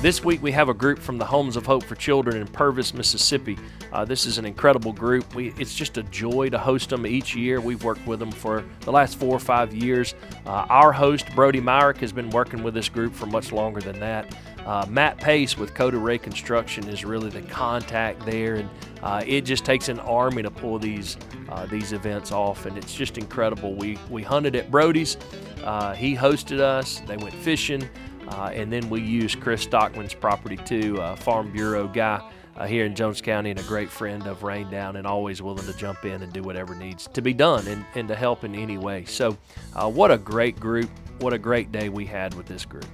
This week we have a group from the Homes of Hope for Children in Purvis, Mississippi. This is an incredible group. It's just a joy to host them each year. We've worked with them for the last 4 or 5 years. Our host, Brody Myrick, has been working with this group for much longer than that. Matt Pace with Coda Ray Construction is really the contact there, and it just takes an army to pull these events off, and it's just incredible. We hunted at Brody's. He hosted us. They went fishing. And then we used Chris Stockman's property too, Farm Bureau guy here in Jones County and a great friend of Rain Down, and always willing to jump in and do whatever needs to be done and to help in any way. So what a great group. What a great day we had with this group.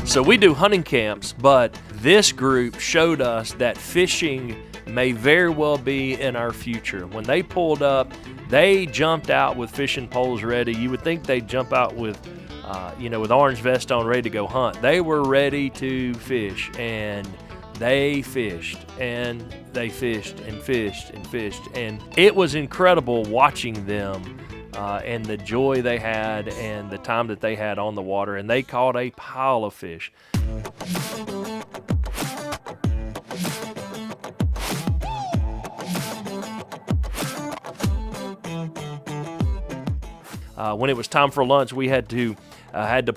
So we do hunting camps, but this group showed us that fishing may very well be in our future. When they pulled up, they jumped out with fishing poles ready. You would think they'd jump out with with orange vest on, ready to go hunt. They were ready to fish, and they fished, and they fished, and fished, and fished. And it was incredible watching them and the joy they had and the time that they had on the water. And they caught a pile of fish. When it was time for lunch, we had to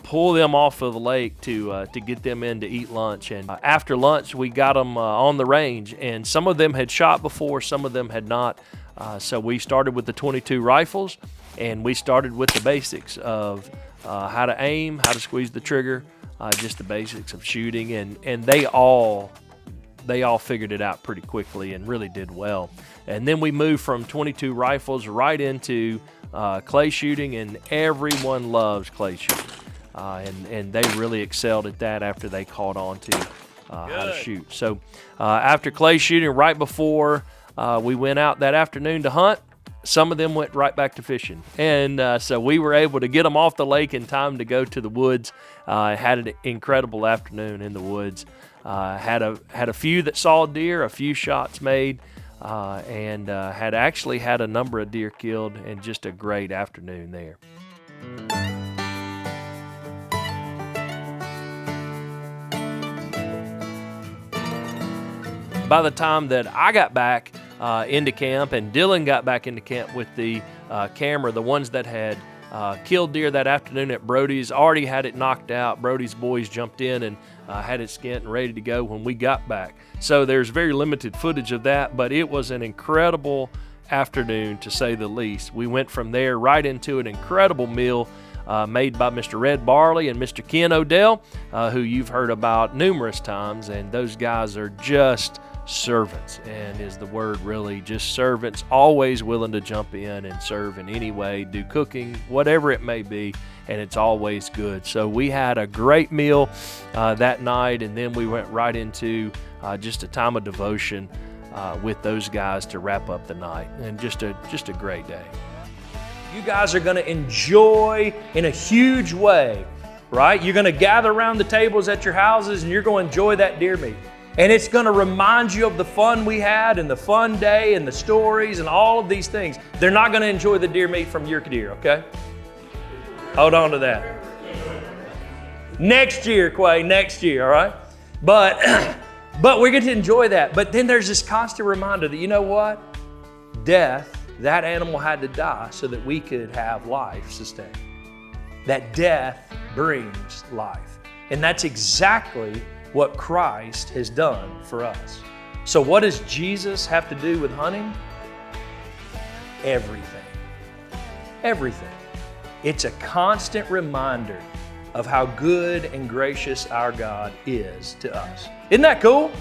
pull them off of the lake to get them in to eat lunch. And after lunch, we got them on the range, and some of them had shot before, some of them had not. So we started with the 22 rifles, and we started with the basics of how to aim, how to squeeze the trigger, just the basics of shooting, and they all figured it out pretty quickly and really did well. And then we moved from 22 rifles right into clay shooting, and everyone loves clay shooting. And they really excelled at that after they caught on to how to shoot. So after clay shooting, right before we went out that afternoon to hunt, some of them went right back to fishing. And so we were able to get them off the lake in time to go to the woods. Had an incredible afternoon in the woods. Had a few that saw deer, a few shots made, and had actually had a number of deer killed, and just a great afternoon there. By the time that I got back into camp, and Dylan got back into camp with the camera, the ones that had killed deer that afternoon at Brody's already had it knocked out. Brody's boys jumped in and had it skinned and ready to go when we got back. So there's very limited footage of that, but it was an incredible afternoon, to say the least. We went from there right into an incredible meal made by Mr. Red Barley and Mr. Ken Odell, who you've heard about numerous times, and those guys are just servants, and is the word really, just servants, always willing to jump in and serve in any way, do cooking, whatever it may be, and it's always good. So we had a great meal that night, and then we went right into just a time of devotion with those guys to wrap up the night, and just a great day. You guys are going to enjoy in a huge way, right? You're going to gather around the tables at your houses, and you're going to enjoy that deer meat. And it's going to remind you of the fun we had and the fun day and the stories and all of these things. They're not going to enjoy the deer meat from your deer, okay? Hold on to that. Next year, Quay, next year, all right? But we're going to enjoy that. But then there's this constant reminder that, you know what? Death, that animal had to die so that we could have life sustained. That death brings life. And that's exactly what Christ has done for us. So what does Jesus have to do with hunting? Everything. Everything. It's a constant reminder of how good and gracious our God is to us. Isn't that cool?